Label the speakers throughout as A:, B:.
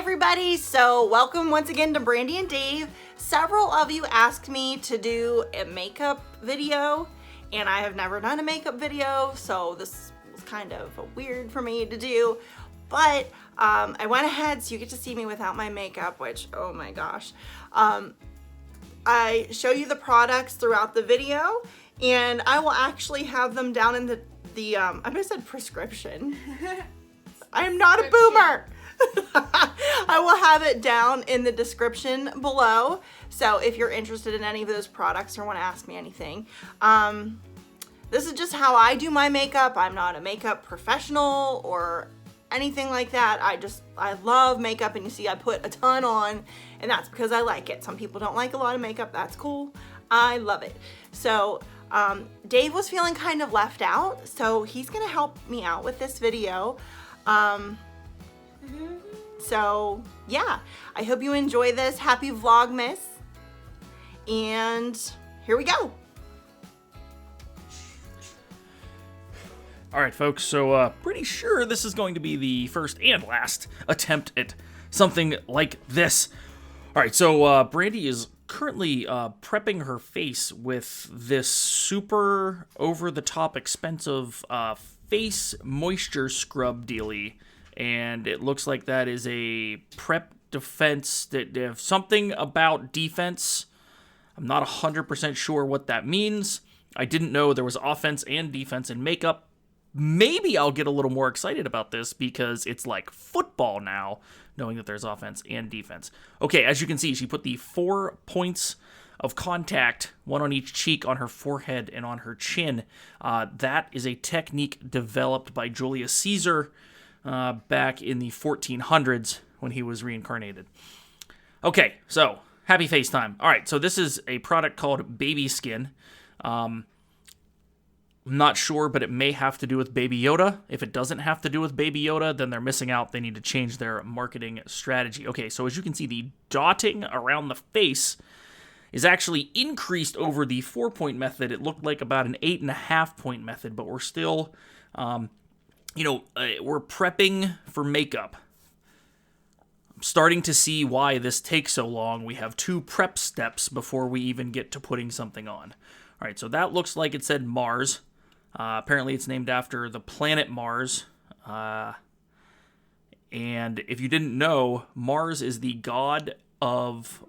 A: everybody, so welcome once again to Brandy and Dave. Several of you asked me to do a makeup video, and I have never done a makeup video, so this was kind of weird for me to do, but I went ahead so you get to see me without my makeup, which, oh my gosh. I show you the products throughout the video, and I will actually have them down in the I almost said prescription. I'm not a boomer. I will have it down in the description below. So if you're interested in any of those products or want to ask me anything, this is just how I do my makeup. I'm not a makeup professional or anything like that. I love makeup, and you see I put a ton on, and that's because I like it. Some people don't like a lot of makeup. That's cool. I love it. So Dave was feeling kind of left out, so he's gonna help me out with this video. So yeah, I hope you enjoy this. Happy Vlogmas. And here we go.
B: All right, folks, so pretty sure this is going to be the first and last attempt at something like this. All right, so Brandy is currently prepping her face with this super over-the-top expensive face moisture scrub dealie. And it looks like that is a prep defense, that something about defense. I'm not 100% sure what that means. I didn't know there was offense and defense in makeup. Maybe I'll get a little more excited about this because it's like football now, knowing that there's offense and defense. Okay, as you can see, she put the 4 points of contact, one on each cheek, on her forehead and on her chin. That is a technique developed by Julius Caesar back in the 1400s when he was reincarnated. Okay, so happy FaceTime. All right, so this is a product called Baby Skin. I'm not sure, but it may have to do with Baby Yoda. If it doesn't have to do with Baby Yoda, then they're missing out. They need to change their marketing strategy. Okay, so as you can see, the dotting around the face is actually increased over the 4-point method. It looked like about an 8.5-point method, but we're still, we're prepping for makeup. I'm starting to see why this takes so long. We have 2 prep steps before we even get to putting something on. All right, so that looks like it said Mars. Apparently it's named after the planet Mars. And if you didn't know, Mars is the god of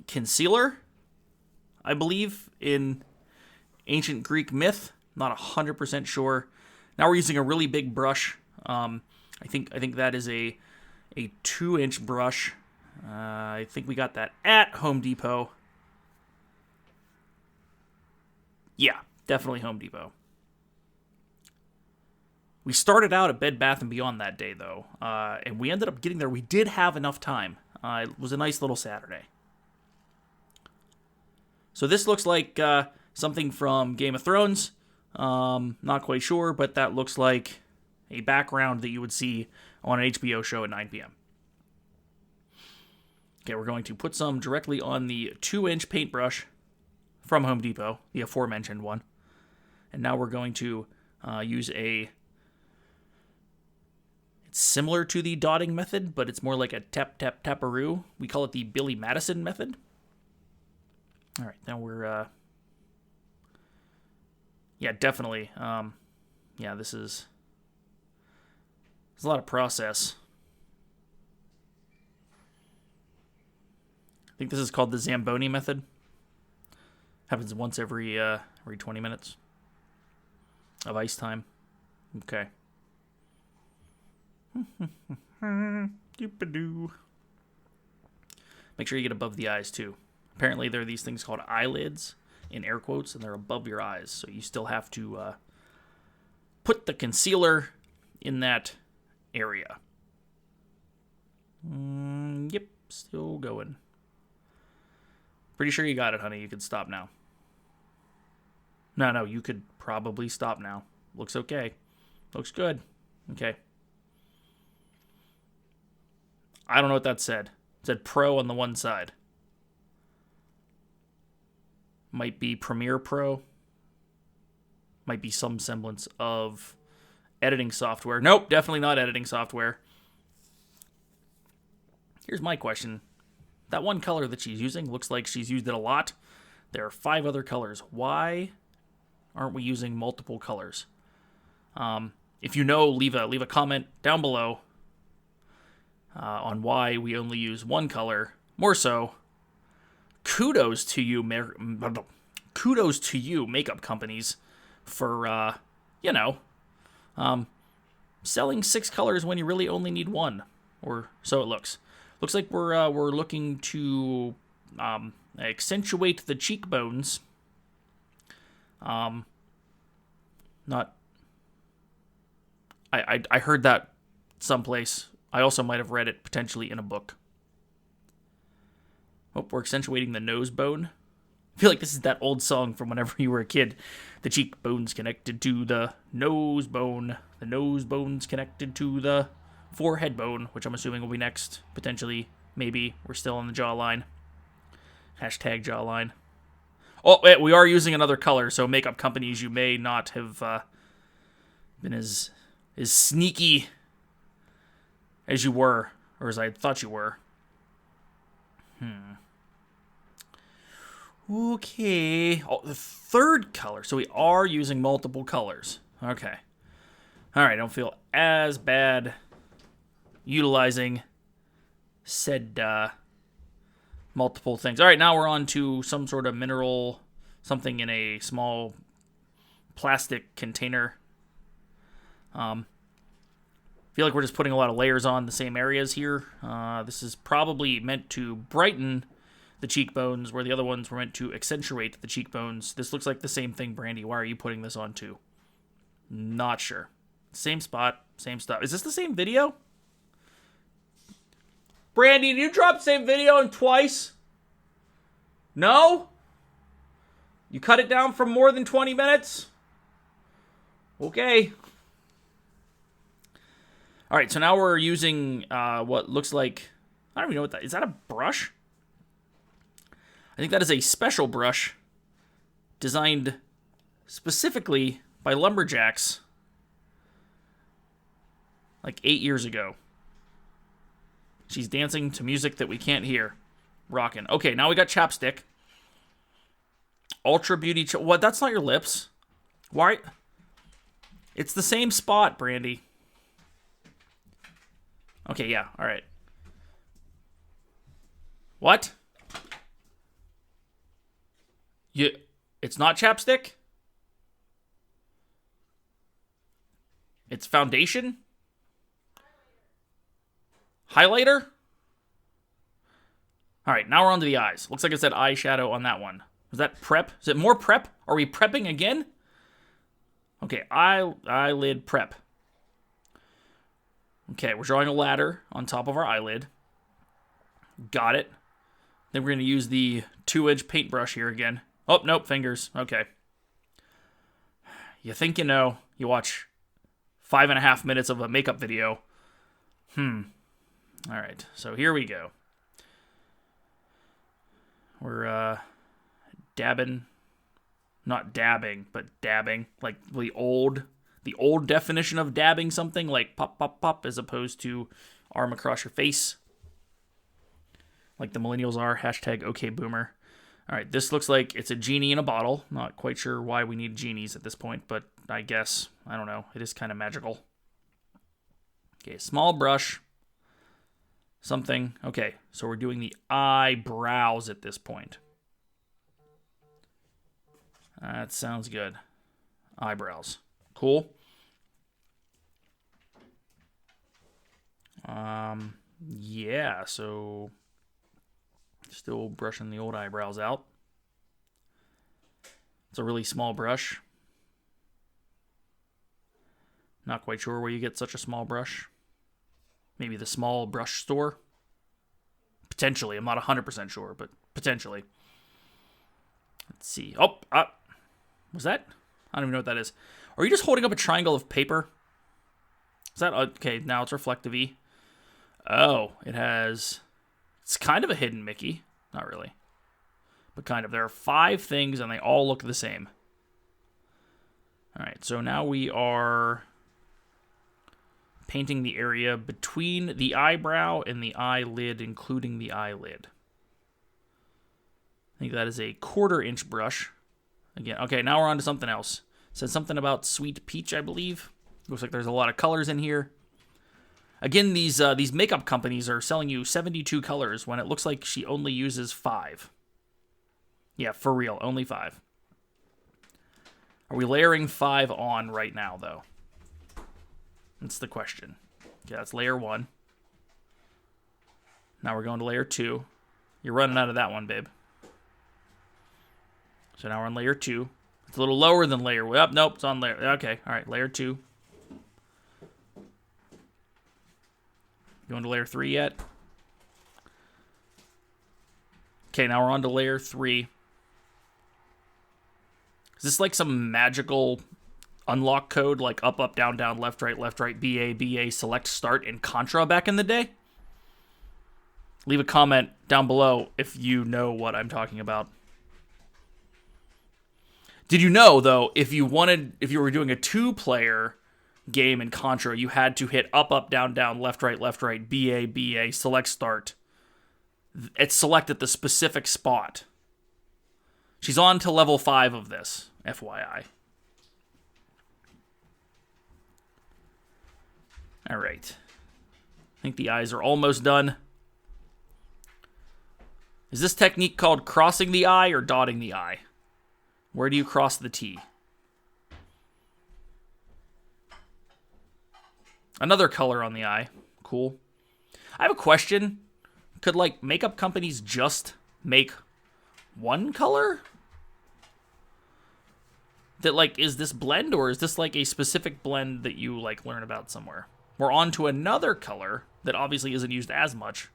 B: concealer, I believe, in ancient Greek myth. Not 100% sure. Now we're using a really big brush. I think that is a 2-inch brush. I think we got that at Home Depot. Yeah, definitely Home Depot. We started out at Bed Bath & Beyond that day, though, and we ended up getting there. We did have enough time. It was a nice little Saturday. So this looks like something from Game of Thrones. Not quite sure, but that looks like a background that you would see on an HBO show at 9 p.m. Okay, we're going to put some directly on the 2-inch paintbrush from Home Depot, the aforementioned one. And now we're going to use it's similar to the dotting method, but it's more like a tap-tap-taparoo. We call it the Billy Madison method. All right, now we're... Yeah, definitely. This is... There's a lot of process. I think this is called the Zamboni method. Happens once every 20 minutes of ice time. Okay. Doop-a-doo. Make sure you get above the eyes, too. Apparently, there are these things called eyelids, in air quotes, and they're above your eyes. So you still have to put the concealer in that area. Yep, still going. Pretty sure you got it, honey. You can stop now. No, you could probably stop now. Looks okay. Looks good. Okay. I don't know what that said. It said Pro on the one side. Might be Premiere Pro. Might be some semblance of editing software. Nope, definitely not editing software. here's my question. That one color that she's using looks like she's used it a lot. There are 5 other colors. Why aren't we using multiple colors? If you know, leave a comment down below on why we only use one color. More so, kudos to you, makeup companies, for selling 6 colors when you really only need 1, or so it looks. Looks like we're looking to accentuate the cheekbones. Not. I heard that someplace. I also might have read it potentially in a book. Oh, we're accentuating the nose bone. I feel like this is that old song from whenever you were a kid. The cheekbone's connected to the nose bone. The nose bone's connected to the forehead bone, which I'm assuming will be next. Potentially, maybe. We're still on the jawline. Hashtag jawline. Oh, wait, we are using another color, so makeup companies, you may not have been as sneaky as you were, or as I thought you were. Okay. Oh, the third color. So we are using multiple colors. Okay. All right, I don't feel as bad utilizing said multiple things. All right, now we're on to some sort of mineral, something in a small plastic container. Feel like we're just putting a lot of layers on the same areas here. This is probably meant to brighten the cheekbones, where the other ones were meant to accentuate the cheekbones. This looks like the same thing, Brandy. Why are you putting this on too? Not sure. Same spot, same stuff. Is this the same video? Brandy, did you drop the same video in twice? No? You cut it down from more than 20 minutes? Okay. All right, so now we're using what looks like... I don't even know what that is. Is that a brush? I think that is a special brush designed specifically by lumberjacks like 8 years ago. She's dancing to music that we can't hear. Rockin'. Okay, now we got chapstick. Ultra Beauty... What? That's not your lips. Why? It's the same spot, Brandy. Okay, yeah, all right. What? It's not chapstick? It's foundation? Highlighter? All right, now we're on to the eyes. Looks like it said eyeshadow on that one. Is that prep? Is it more prep? Are we prepping again? Okay, eyelid prep. Okay, we're drawing a ladder on top of our eyelid. Got it. Then we're going to use the 2-inch paintbrush here again. Oh, nope, fingers. Okay. You think you know. You watch 5.5 minutes of a makeup video. All right, so here we go. We're dabbing. Not dabbing, but dabbing. Like the old definition of dabbing something, like pop, pop, pop, as opposed to arm across your face. Like the millennials are. Hashtag okay boomer. All right, this looks like it's a genie in a bottle. Not quite sure why we need genies at this point, but I guess, I don't know. It is kind of magical. Okay, small brush. Something. Okay, so we're doing the eyebrows at this point. That sounds good. Eyebrows. Cool. Yeah, so still brushing the old eyebrows out. It's a really small brush. Not quite sure where you get such a small brush. Maybe the small brush store? Potentially. I'm not 100% sure, but potentially. Let's see. Oh, was that? I don't even know what that is. Are you just holding up a triangle of paper? Is that... Okay, now it's reflective-y. Oh, it has... It's kind of a hidden Mickey. Not really. But kind of. There are 5 things, and they all look the same. All right, so now we are... painting the area between the eyebrow and the eyelid, including the eyelid. I think that is a 1/4 inch brush. Again, okay, now we're on to something else. It says something about sweet peach, I believe. Looks like there's a lot of colors in here. Again, these makeup companies are selling you 72 colors when it looks like she only uses 5. Yeah, for real, only 5. Are we layering 5 on right now, though? That's the question. Okay, that's layer 1. Now we're going to layer 2. You're running out of that one, babe. So now we're on layer 2. It's a little lower than layer 1. Nope, it's on layer... Okay, all right, layer 2. Going to layer 3 yet? Okay, now we're on to layer 3. Is this like some magical unlock code, like up, up, down, down, left, right, BA, BA, select, start, and contra back in the day? Leave a comment down below if you know what I'm talking about. Did you know, though, if you were doing a 2-player game in Contra, you had to hit up, up, down, down, left, right, BA, BA, select, start. It's select at the specific spot. She's on to level 5 of this, FYI. All right. I think the eyes are almost done. Is this technique called crossing the eye or dotting the eye? Where do you cross the T? Another color on the eye. Cool. I have a question. Could, like, makeup companies just make one color? That, like, is this blend, or is this, like, a specific blend that you, like, learn about somewhere? We're on to another color that obviously isn't used as much,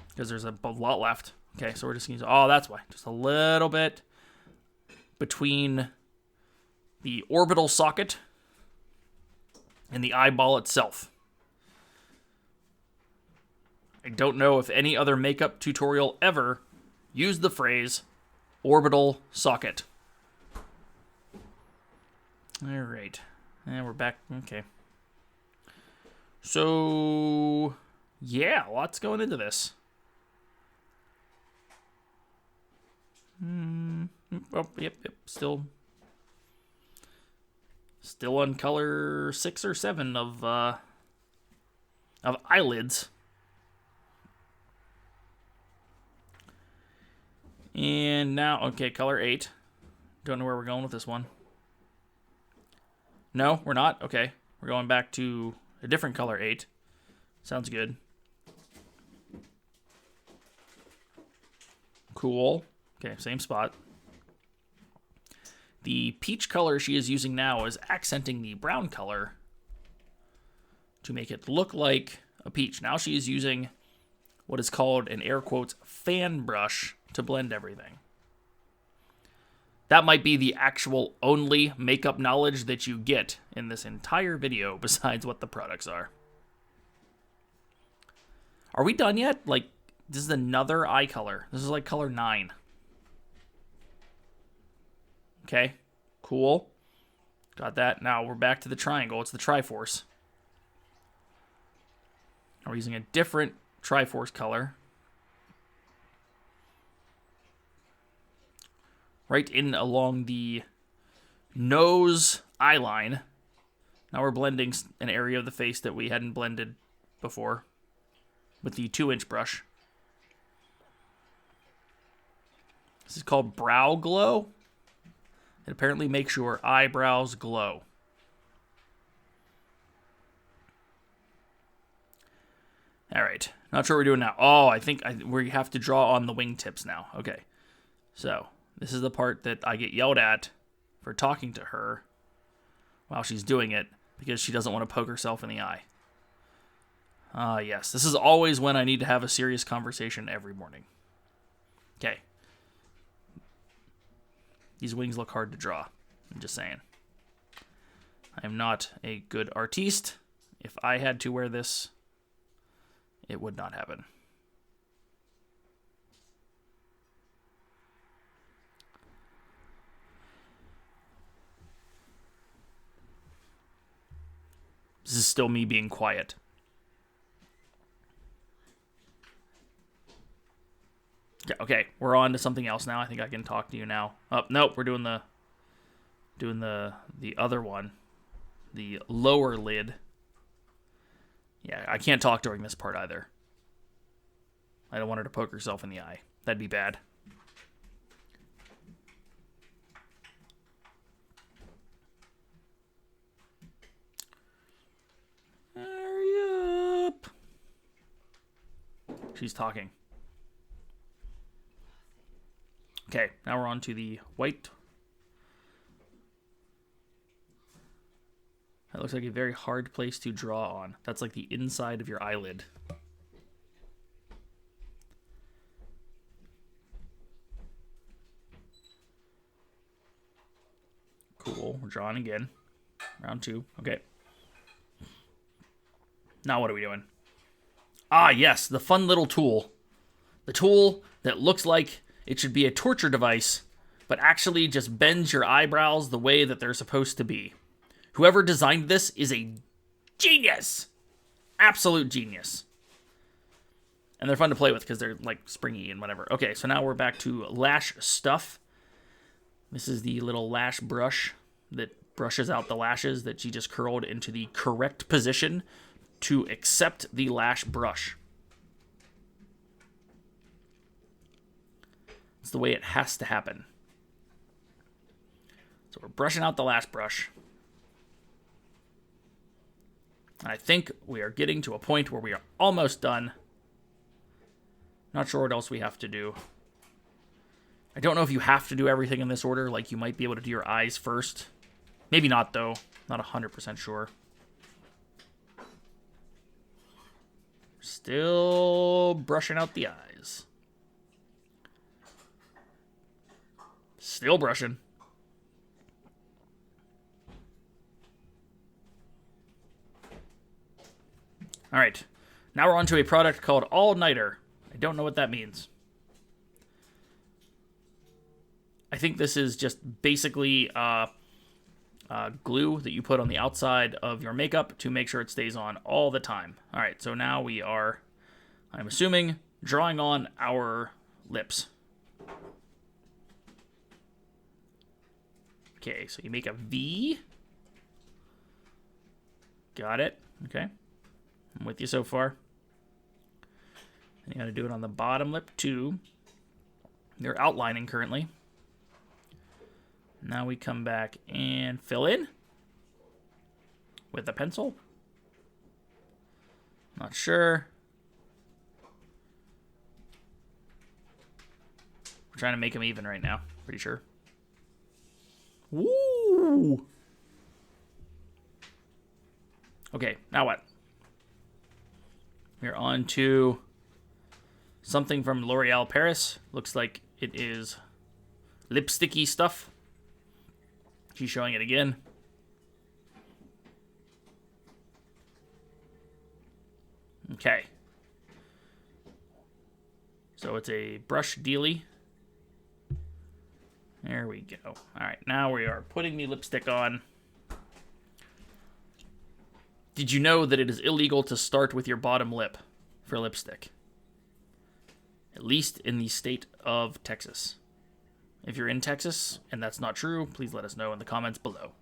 B: because there's a lot left. Okay, so we're just going to use... Oh, that's why. Just a little bit between the orbital socket and the eyeball itself. I don't know if any other makeup tutorial ever used the phrase orbital socket. All right. And we're back. Okay. So, yeah, lots going into this. Oh, yep. Still on color 6 or 7 of eyelids. And now, okay, color 8. Don't know where we're going with this one. No, we're not. Okay, we're going back to a different color 8. Sounds good. Cool. Okay, same spot. The peach color she is using now is accenting the brown color to make it look like a peach. Now she is using what is called, in air quotes, fan brush to blend everything. That might be the actual only makeup knowledge that you get in this entire video besides what the products are. Are we done yet? Like, this is another eye color. This is like color 9. Okay, cool. Got that. Now we're back to the triangle. It's the Triforce. We're using a different Triforce color. Right in along the nose eye line. Now we're blending an area of the face that we hadn't blended before with the 2-inch brush. This is called Brow Glow. It apparently makes your eyebrows glow. All right. Not sure what we're doing now. Oh, I think we have to draw on the wingtips now. Okay. So, this is the part that I get yelled at for talking to her while she's doing it because she doesn't want to poke herself in the eye. Yes. This is always when I need to have a serious conversation every morning. Okay. These wings look hard to draw. I'm just saying. I am not a good artiste. If I had to wear this, it would not happen. This is still me being quiet. Okay, we're on to something else now. I think I can talk to you now. Oh, nope, we're doing the other one. The lower lid. Yeah, I can't talk during this part either. I don't want her to poke herself in the eye. That'd be bad. Hurry up. She's talking. Okay, now we're on to the white. That looks like a very hard place to draw on. That's like the inside of your eyelid. Cool, we're drawing again. Round 2, okay. Now what are we doing? Ah, yes, the fun little tool. The tool that looks like it should be a torture device, but actually just bends your eyebrows the way that they're supposed to be. Whoever designed this is a genius. Absolute genius. And they're fun to play with because they're like springy and whatever. Okay, so now we're back to lash stuff. This is the little lash brush that brushes out the lashes that she just curled into the correct position to accept the lash brush. It's the way it has to happen. So we're brushing out the lash brush. I think we are getting to a point where we are almost done. Not sure what else we have to do. I don't know if you have to do everything in this order. Like, you might be able to do your eyes first. Maybe not, though. Not 100% sure. Still brushing out the eyes. Still brushing. All right. Now we're on to a product called All Nighter. I don't know what that means. I think this is just basically glue that you put on the outside of your makeup to make sure it stays on all the time. All right, so now we are, I'm assuming, drawing on our lips. Okay, so you make a V. Got it. Okay. I'm with you so far. And you got to do it on the bottom lip, too. You're outlining currently. Now we come back and fill in with a pencil. Not sure. We're trying to make them even right now. Pretty sure. Woo! Okay, now what? We're on to something from L'Oreal Paris. Looks like it is lipsticky stuff. She's showing it again. Okay. So it's a brush dealy. There we go. All right, now we are putting the lipstick on. Did you know that it is illegal to start with your bottom lip for lipstick? At least in the state of Texas. If you're in Texas and that's not true, please let us know in the comments below.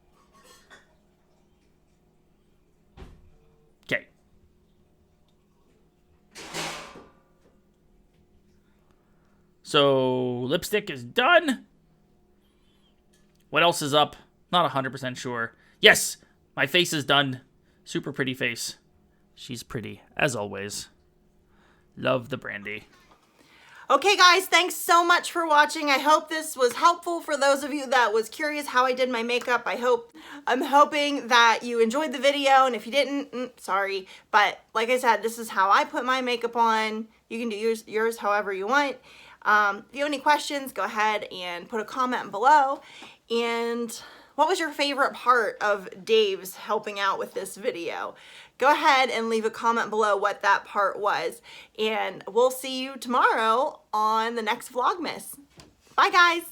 B: Okay. So, lipstick is done. What else is up? Not 100% sure. Yes, my face is done. Super pretty face. She's pretty, as always. Love the Brandy.
A: Okay, guys, thanks so much for watching. I hope this was helpful for those of you that was curious how I did my makeup. I'm hoping that you enjoyed the video, and if you didn't, sorry. But like I said, this is how I put my makeup on. You can do yours however you want. If you have any questions, go ahead and put a comment below. And what was your favorite part of Dave's helping out with this video? Go ahead and leave a comment below what that part was. And we'll see you tomorrow on the next Vlogmas. Bye, guys.